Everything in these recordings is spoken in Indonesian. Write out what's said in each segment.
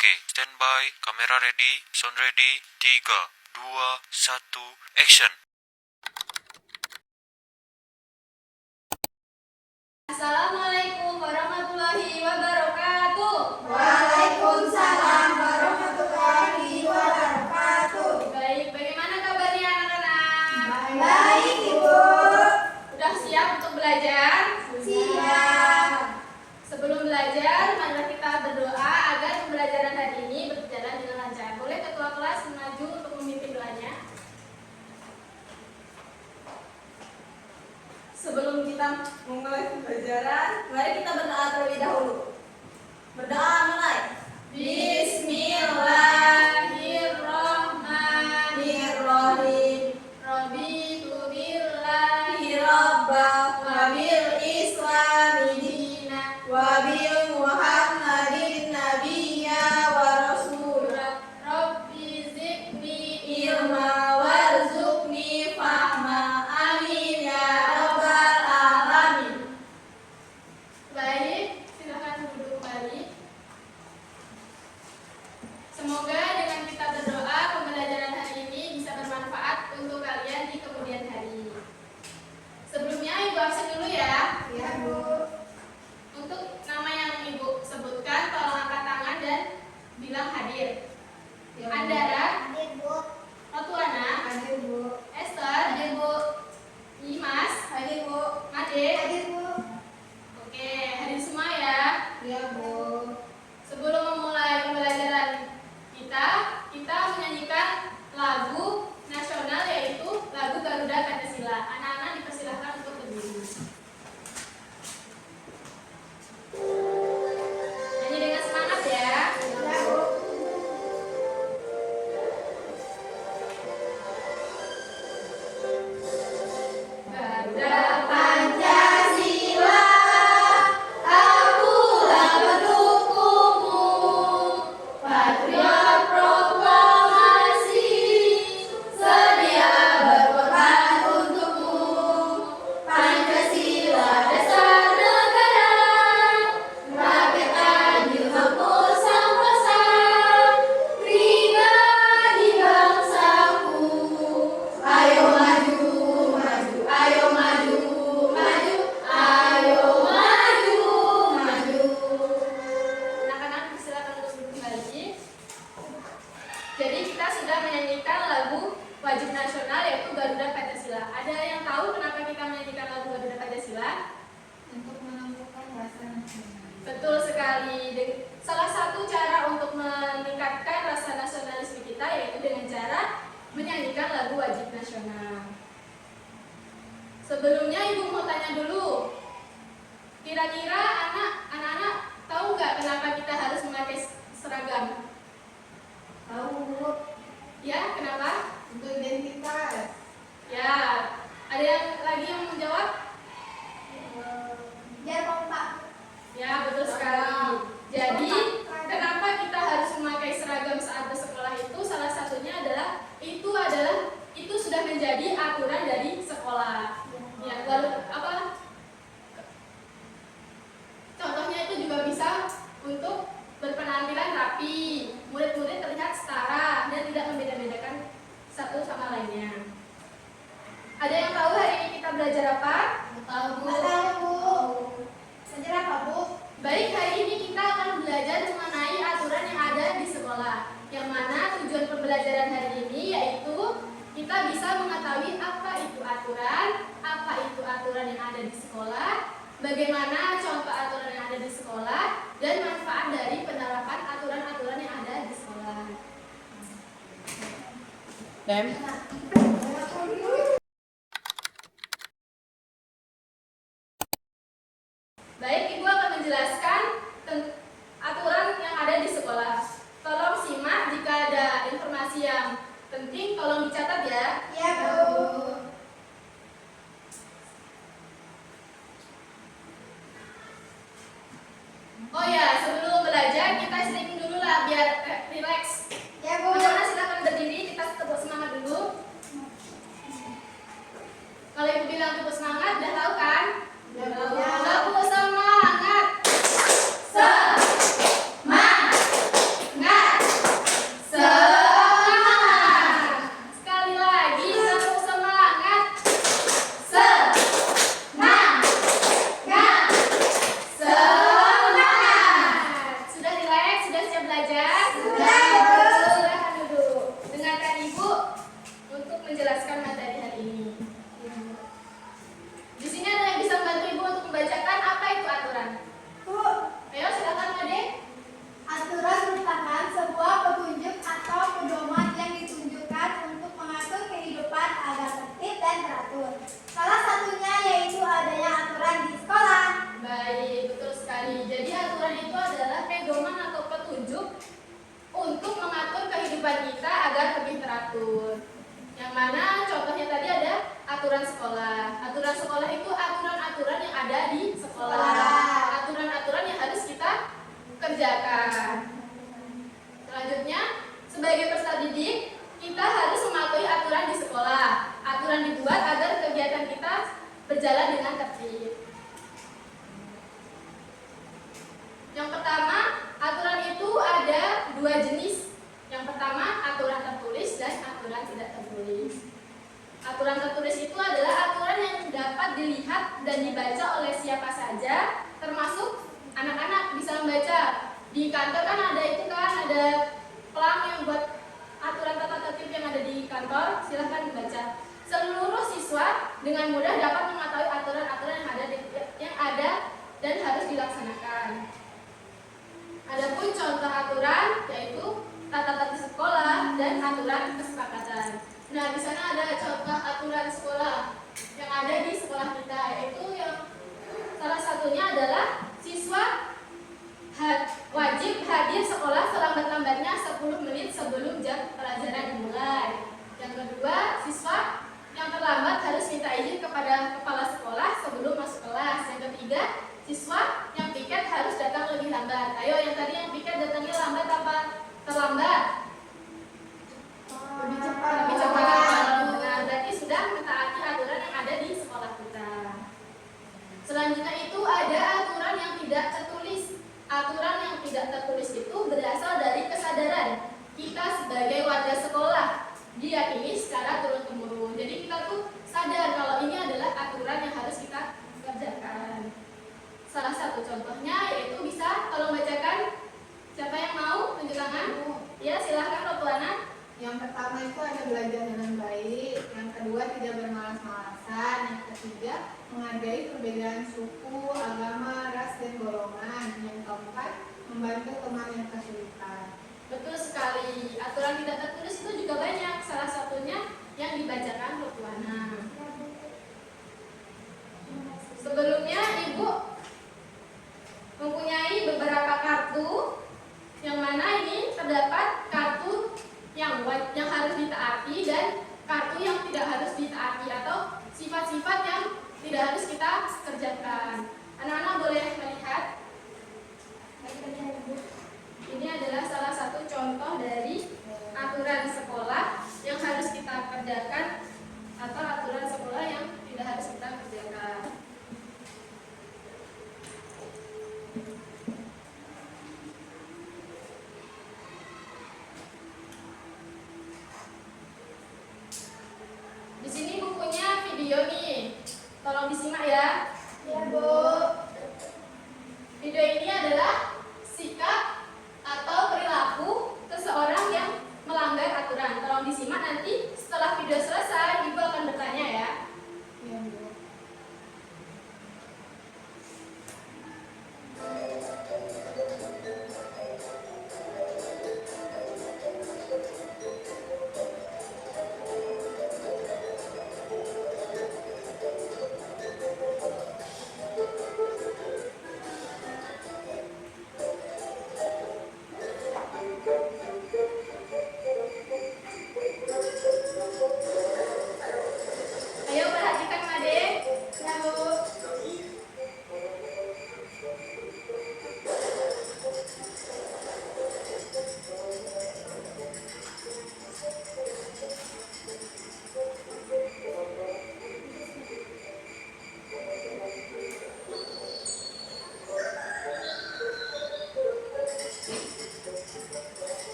Oke, standby, kamera ready, sound ready, 3, 2, 1, action. Assalamualaikum warahmatullahi wabarakatuh. Waalaikumsalam warahmatullahi wabarakatuh. Baik, bagaimana kabarnya anak-anak? Baik, Ibu. Sudah siap untuk belajar? Siap. Sebelum belajar, marilah kita berdoa agar pembelajaran hari ini berjalan dengan lancar. Boleh ketua kelas maju untuk memimpin doanya? Sebelum kita memulai pembelajaran, mari kita berdoa terlebih dahulu. Berdoa mulai. Bismillahirrahmanirrahim. Raditu billahi rabban wa bil islami dinan wa bil muhammadin nabiyya wa rasulah. Rabbi zidni ilma warzuqni fahma. Amin ya rabbal alamin. Baik, silakan duduk kembali. Semoga dengan kita berdoa pembelajaran hari ini bisa bermanfaat untuk kalian di kemudian hari. Sebelumnya Ibu absen dulu ya. Ya, Bu. Untuk nama yang Ibu sebutkan tolong angkat tangan dan bilang hadir. Ya, Bu. Andara, Hadir, Bu. Rotuana, Hadir, Bu. Esther, Hadir, Bu. Imas, Hadir, Bu. Made. Hadir, Bu. Oke, hadir semua ya. Ya, Bu. Sebelum memulai pembelajaran kita menyanyikan lagu nasional yaitu lagu Garuda Pancasila. Anak-anak dipersilahkan untuk berdiri. Nyanyi dengan semangat ya. Ya, Bu. Garuda Pancasila, akulah pendukungmu. Patriot proklamasi, sedia berkorban untukmu. Pancasila dasar negara, rakyat adil makmur sang besar. Pribadi bangsaku, ayo maju, maju, ayo maju, maju, ayo maju, maju. Anak-anak silakan untuk duduk kembali. Jadi kita sudah menyanyikan lagu wajib nasional yaitu Garuda Pancasila. Ada yang tahu kenapa kita menyanyikan lagu Garuda Pancasila? Untuk menumbuhkan rasa nasional. Betul sekali. Salah satu cara untuk meningkatkan rasa nasionalisme kita yaitu dengan cara menyanyikan lagu wajib nasional. Sebelumnya Ibu mau tanya dulu. Kira-kira anak-anak tahu nggak kenapa kita harus memakai seragam? Tahu, Bu. Ya, kenapa? Untuk identitas. Ya, ada yang lagi yang menjawab? Biar kompak. Ya, betul sekali. Jadi, kenapa kita harus memakai seragam saat bersekolah itu? Salah satunya adalah itu sudah menjadi aturan dari sekolah. Ya, lalu apa? Contohnya itu juga bisa untuk berpenampilan rapi, murid-murid terlihat setara dan tidak membeda-bedakan satu sama lainnya. Ada yang tahu hari ini kita belajar apa? Tahu, Bu. Tahu, Bu. Belajar apa, Bu? Baik, hari ini kita akan belajar mengenai aturan yang ada di sekolah. Yang mana tujuan pembelajaran hari ini yaitu kita bisa mengetahui apa itu aturan yang ada di sekolah, bagaimana contoh aturan yang ada di sekolah, dan manfaat dari penerapan aturan-aturan yang ada di sekolah. Baik, Ibu akan menjelaskan aturan yang ada di sekolah. Tolong simak, jika ada informasi yang penting tolong dicatat ya. Ya, Bu. Oh ya, sebelum belajar kita stretching dulu lah biar relax. Ya, Bu. Anak-anak silakan berdiri, kita tepuk semangat dulu. kerjakan. Selanjutnya, sebagai peserta didik, kita harus mematuhi aturan di sekolah. Aturan dibuat agar kegiatan kita berjalan dengan tertib. Yang pertama, aturan itu ada dua jenis. Yang pertama, aturan tertulis dan aturan tidak tertulis. Aturan tertulis itu adalah aturan yang dapat dilihat dan dibaca oleh siapa saja, termasuk anak-anak bisa membaca. Di kantor kan ada itu kan, ada pelang yang buat aturan tata tertib yang ada di kantor, silahkan dibaca. Seluruh siswa dengan mudah dapat mengetahui aturan-aturan yang ada dan harus dilaksanakan. Adapun contoh aturan yaitu tata tertib sekolah dan aturan kesepakatan. Nah, di sana ada contoh aturan sekolah yang ada di sekolah kita, yaitu yang salah satunya adalah siswa wajib hadir sekolah selambat-lambatnya 10 menit sebelum jam pelajaran dimulai. Yang kedua, siswa yang terlambat harus minta izin kepada kepala sekolah sebelum masuk kelas. Yang ketiga, siswa yang piket harus datang lebih lambat. Ayo, yang tadi yang piket datangnya lambat apa terlambat? Lebih cepat. Lebih cepat. Nah, berarti sudah mentaati aturan yang ada di sekolah kita. Selanjutnya itu ada aturan yang tidak tertulis. Aturan yang tidak tertulis itu berasal dari kesadaran kita sebagai warga sekolah, diyakini secara turun-temurun. Jadi kita tuh sadar kalau ini adalah aturan yang harus kita kerjakan. Salah satu contohnya yaitu bisa tolong bacakan. Siapa yang mau tunjuk tangan? Ya, silahkan Rotuana. Yang pertama itu ada belajar dengan baik. Yang kedua tidak bermalas-malasan. Yang ketiga menghargai perbedaan suku, agama, ras, dan golongan. Yang keempat membantu teman yang kesulitan. Betul sekali. Aturan tidak tertulis itu juga banyak. Salah satunya yang dibacakan Rotuana. Sebelumnya Ibu mempunyai beberapa kartu, yang mana ini terdapat kartu yang harus ditaati dan kartu yang tidak harus ditaati, atau sifat-sifat yang tidak harus kita kerjakan. Anak-anak boleh melihat. Ini adalah salah satu contoh dari aturan sekolah yang harus kita kerjakan atau aturan sekolah yang tidak harus kita kerjakan. Di sini bukunya video nih. Tolong disimak ya. Ya, Bu. Video ini adalah sikap atau perilaku seseorang yang melanggar aturan. Tolong disimak, nanti setelah video selesai Ibu akan bertanya ya. Ya, Bu.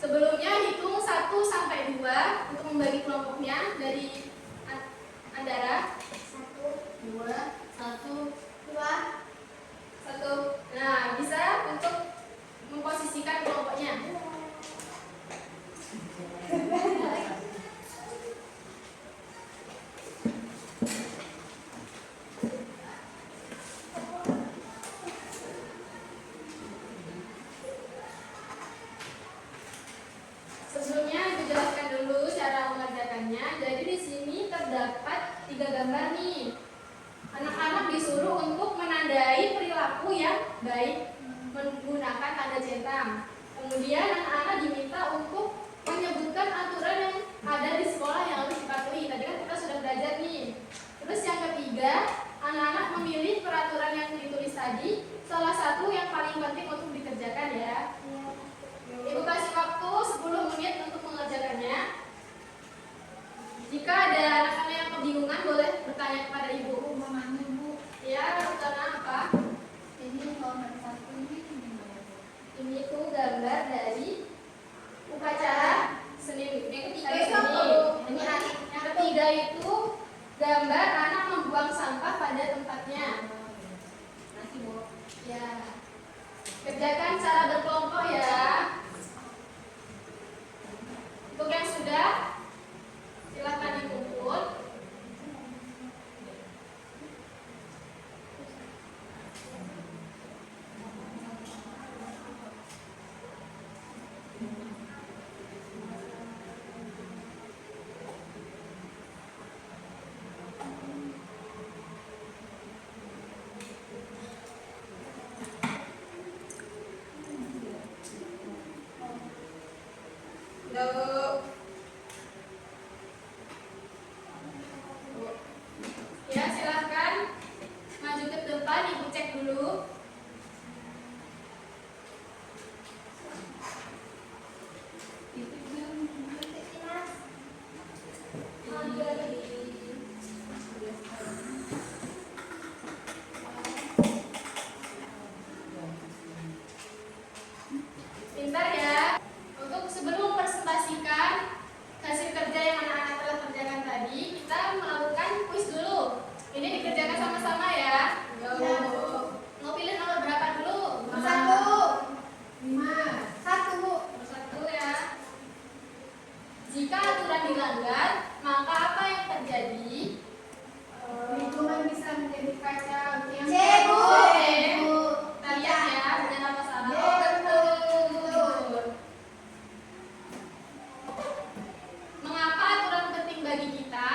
Sebelumnya hitung 1 sampai 2 untuk membagi kelompoknya dari Andara. 1, 2, 1, 2. 1. Nah, bisa untuk memposisikan kelompoknya. Sebelumnya aku jelaskan dulu cara mengerjakannya. Jadi di sini terdapat 3 gambar nih. Anak-anak disuruh untuk menandai perilaku yang baik menggunakan tanda centang. Kemudian anak-anak diminta untuk menyebutkan aturan yang ada di sekolah yang harus dipatuhi. Tadi kan kita sudah belajar nih. Terus yang ketiga, anak-anak memilih peraturan yang ditulis tadi, salah satu yang paling penting untuk dikerjakan ya. Ibu kasih waktu 10 menit untuk mengerjakannya. Jika ada anak-anak yang kebingungan boleh bertanya kepada ibu. Mau nanya, Bu. Ya, karena apa? Ini nomor 1 ini gimana, Bu? Ini tuh gambar dari upacara seni. Yang ketiga Tadi ini. satu. Ini yang ketiga itu gambar anak membuang sampah pada tempatnya. Nanti, Bu. Ya. Kerjakan secara berkelompok ya. Untuk yang sudah, silakan dikumpul. Lalu, ya silahkan maju ke depan, ibu cek dulu. Pintar ya. Untuk sebelum presentasikan hasil kerja yang anak-anak telah kerjakan tadi, kita melakukan kuis dulu. Ini dikerjakan sama-sama ya. Mau pilih nomor berapa dulu? Nomor 1. 5. 1, Bu. Nomor 1 ya. Jika aturan dilanggar, maka apa yang terjadi? Lingkungan bisa menjadi kacau. Yang C, Bu. Kita lihat ya, benar apa salah. C, Oh, betul. betul. Mengapa aturan penting bagi kita?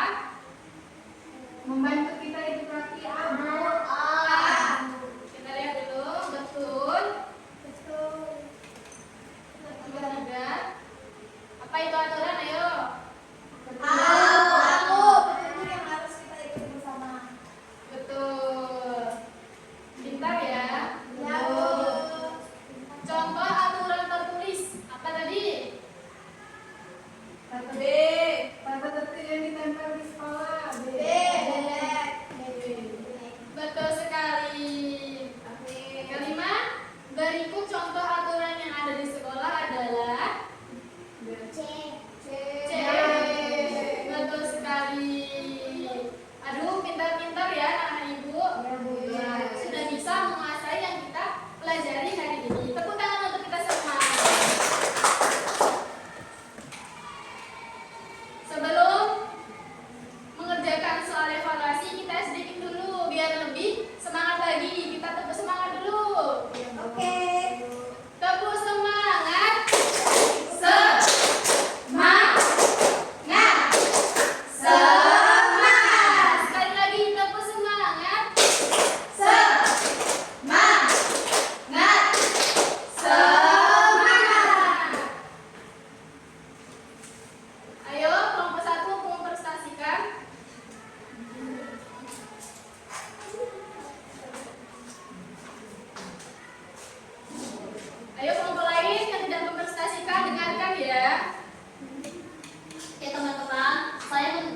Membantu kita hidup rapi, Bu. Kita lihat dulu, betul. Betul. Nomor 3. Apa itu aturan? Ayo. Betul yang harus kita ikuti bersama. Betul. Pintar ya. Ya, Bu. Contoh aturan tertulis. Apa tadi? Tata B. tata tertib yang ditempel di sekolah. B. Betul sekali. Kelima, berikut contoh aturan yang ada di sekolah adalah C. C. Betul sekali. Aduh, pintar-pintar ya anak ibu. Ya, Bu. Sudah bisa menguasai yang kita pelajari hari ini. Tepuk tangan untuk kita semua. Sebelum mengerjakan soal evaluasi, kita sedikit dulu biar lebih semangat lagi. Kita tepuk semangat dulu. Oke. Tepuk semangat. Semangat. Semangat. Sekali lagi tepuk semangat. Semangat. Semangat. Ayo kelompok 1 mempresentasikan. Ayo kelompok lain yang tidak mempresentasikan, dengarkan ya. Oke teman-teman,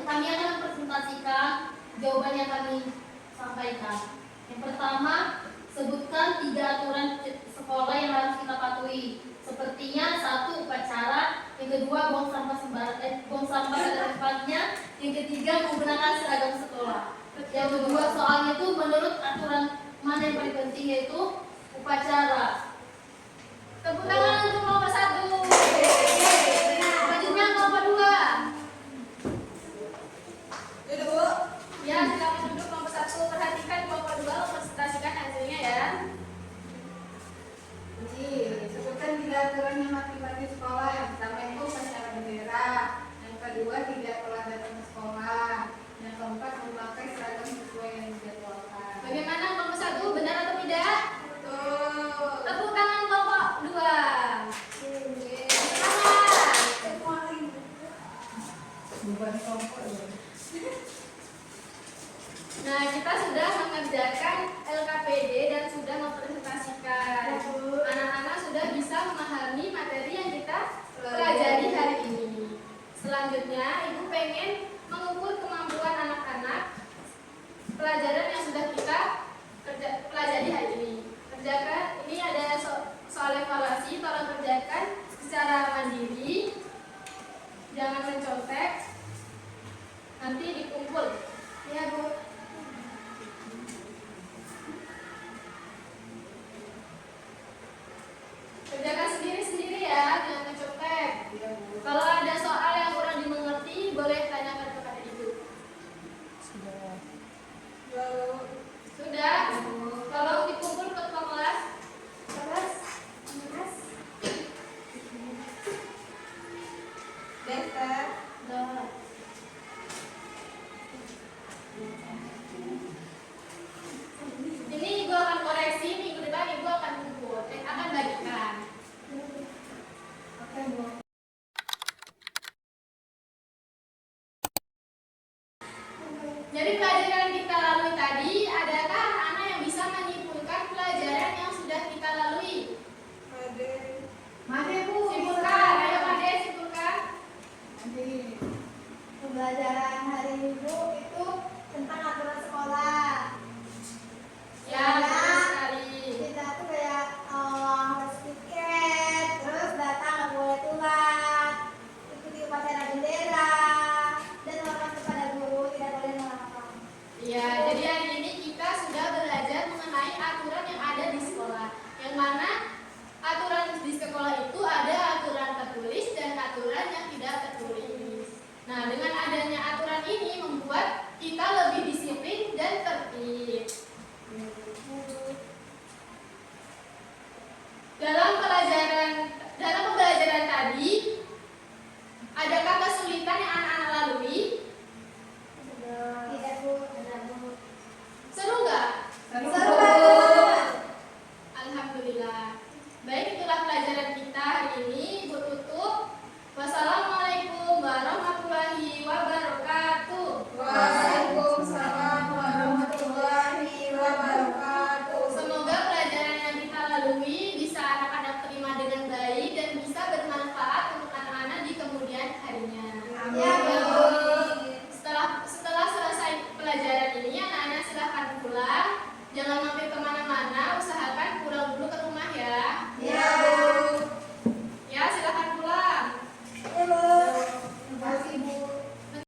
kami akan mempresentasikan jawaban yang kami sampaikan. Yang pertama, sebutkan 3 aturan sekolah yang harus kita patuhi. Sepertinya satu upacara, yang kedua buang sampah pada tempatnya, yang ketiga menggunakan seragam sekolah. Yang kedua soalnya itu menurut aturan mana yang paling penting yaitu upacara. Tepuk tangan untuk kelompok 1. Selanjutnya kelompok 2. Ya, silakan duduk kelompok 1. Perhatikan kelompok 2 mempresentasikan hasilnya ya. Sebutkan 3 aturan yang mati-mati sekolah. Yang pertama itu upacara bendera. Yang kedua tidak telat datang ke sekolah. Yang keempat memakai seragam sesuai yang dijadwalkan. Bagaimana kelompok 1? Benar atau tidak? Betul. Tepuk tangan kelompok 2. Bukan kelompok ya. Nah, kita sudah mengerjakan LKPD dan sudah mempresentasikan. Anak-anak sudah bisa memahami materi yang kita pelajari hari ini. Selanjutnya, Ibu pengen mengukur kemampuan anak-anak pelajaran yang sudah kita pelajari hari ini. Kerjakan, ini ada soal evaluasi, tolong kerjakan secara mandiri. Jangan mencontek. Nanti dikumpul. Ya, Bu. Kerjakan sendiri-sendiri ya, jangan mencontek. Kalau ada soal yang kurang dimengerti, boleh tanyakan kepada Ibu. Sudah? Tolong dikumpul ke kelas. Daftar. Ini Ibu akan koreksi, minggu depan Ibu akan kumpul, akan bagikan. Oke, Bu. Jadi pelajaran yang kita lalui tadi, adakah anak-anak yang bisa menyimpulkan pelajaran yang sudah kita lalui? Made, Bu. Simpulkan, ayo Made, simpulkan. Jadi, pembelajaran hari Minggu itu tentang aturan sekolah. Ya,